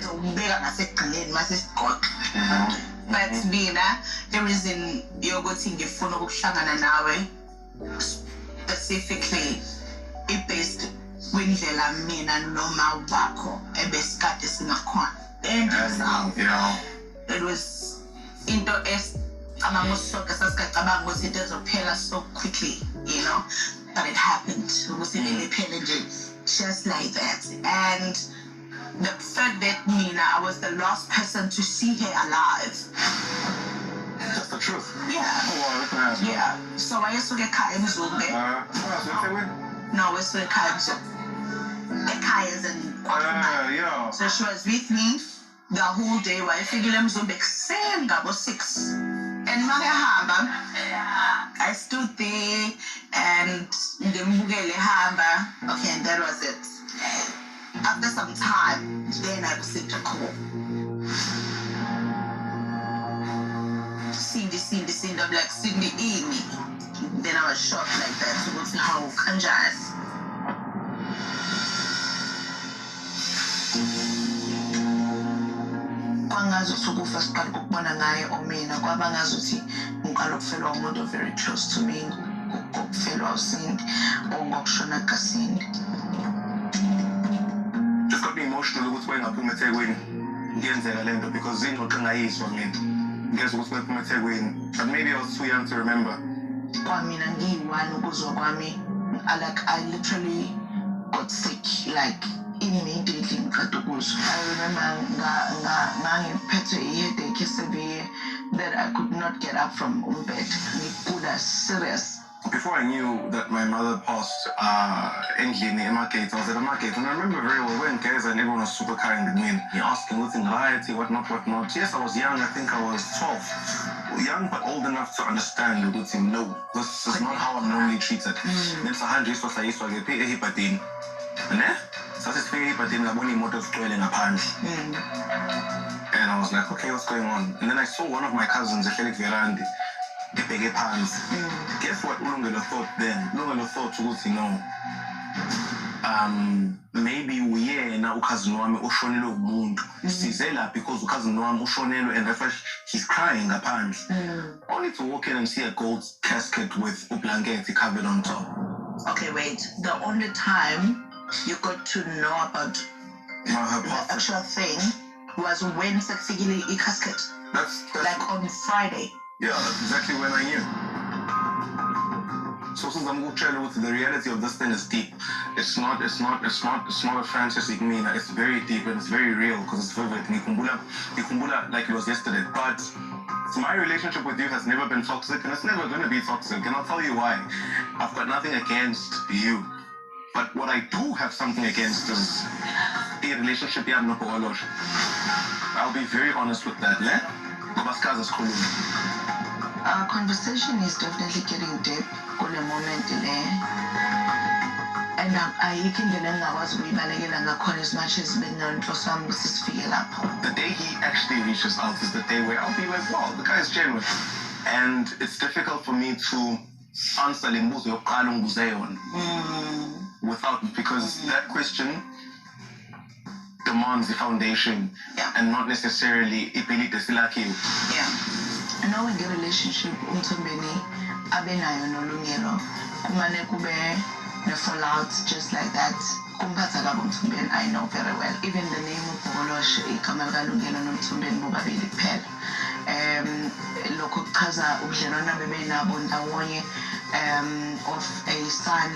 sizobeka ngasekugcineni masesigoqa. But mina the reason yokuthi ngifuna ukuhlangana nawe specifically based kwindlela mina noma wakho ebesikade singakhona. And it was into amamusonke sasicabanga ukuthi into ezophela so quickly, you know, but it happened just like that. And the fact that I was the last person to see her alive. That's the truth. Yeah. Yeah. So I used to get ekhaya eMzumbe. No, we used to get ekhaya as in yeah. So she was with me the whole day. Wayefikile eMzumbe ekuseni ngabo 6. And makahamba, I stood there and ngimubukele hamba. Okay, and that was it. After some time, then I received a call. Cindy, I'm like, Cindy, Amy. Then I was shocked like that. So what's how kanjani? Kwangazuthi ukufa siqala ukubona ngaye omina kwaba ngazuthi ngiqala ukufelwa umuntu very close to me ngokufelwa uSindi ngokushona kaSindi. Just got me emotional ukuthi wengaphuma eThekwini ngiyenzeka lento because ingxoxo engayizwa mina ngezwe ukuthi wengaphuma eThekwini, but maybe I was too young to remember. Kwamina ngiyi-1 ukuzwa kwami, I literally got sick like immediately ngiqeda ukuzwa. I remember ngangiphethe i-headache severe that I could not get up from bed. Ngigula serious. Before I knew that my mother passed endlini eMargate, I was at a market, and I remember very well when guys and everyone was super kind with me. He asking what's anxiety, whatnot. Yes, I was young. I think I was 12. Young but old enough to understand that no, this is not how I'm normally treated. Then sahanje iswa ke phe ehipatini. Ne? Sasifike ehipatini ngabona imoto zigcwele ngaphandle. And I was like, okay, what's going on? And then I saw one of my cousins ehleli kuverandi. Ebheke phansi. Guess what Ulungelo thought then? Ulungelo thought ukuthi no. Maybe uyena cousin wami ushonelwe umuntu. Size la because cousin wami ushonelwe and therefore he's crying ngaphandle. Only to walk in and see a gold casket with ublanketi covered on top. Okay, wait. The only time you got to know about the actual thing was when sekufikile i-casket. That's like on Friday. Yeah, that's exactly when I knew. So since I'm going to tell you the reality of this thing is deep. It's not a fantasy mean. It's very deep and it's very real because it's vivid. Nikumbula like it was yesterday. But my relationship with you has never been toxic and it's never going to be toxic. And I'll tell you why. I've got nothing against you. But what I do have something against is the relationship. I'll be very honest with that. Our conversation is definitely getting deep for the moment there. And I can get as much as been for some figure up. The day he actually reaches out is the day where I'll be like, wow, the guy is genuine. And it's difficult for me to answer without, because that question demands the foundation and not necessarily yeah. I know in the relationship umthombeni abenayo nolungelo kumane kube ne fallout just like that kumphatha kabi umthombeni. I know very well even the name of Bogoloshe igama likaLungelo noMthombeni bobabili kuphela lokho kuchaza ubudlelwano bebenabo ndawonye of a son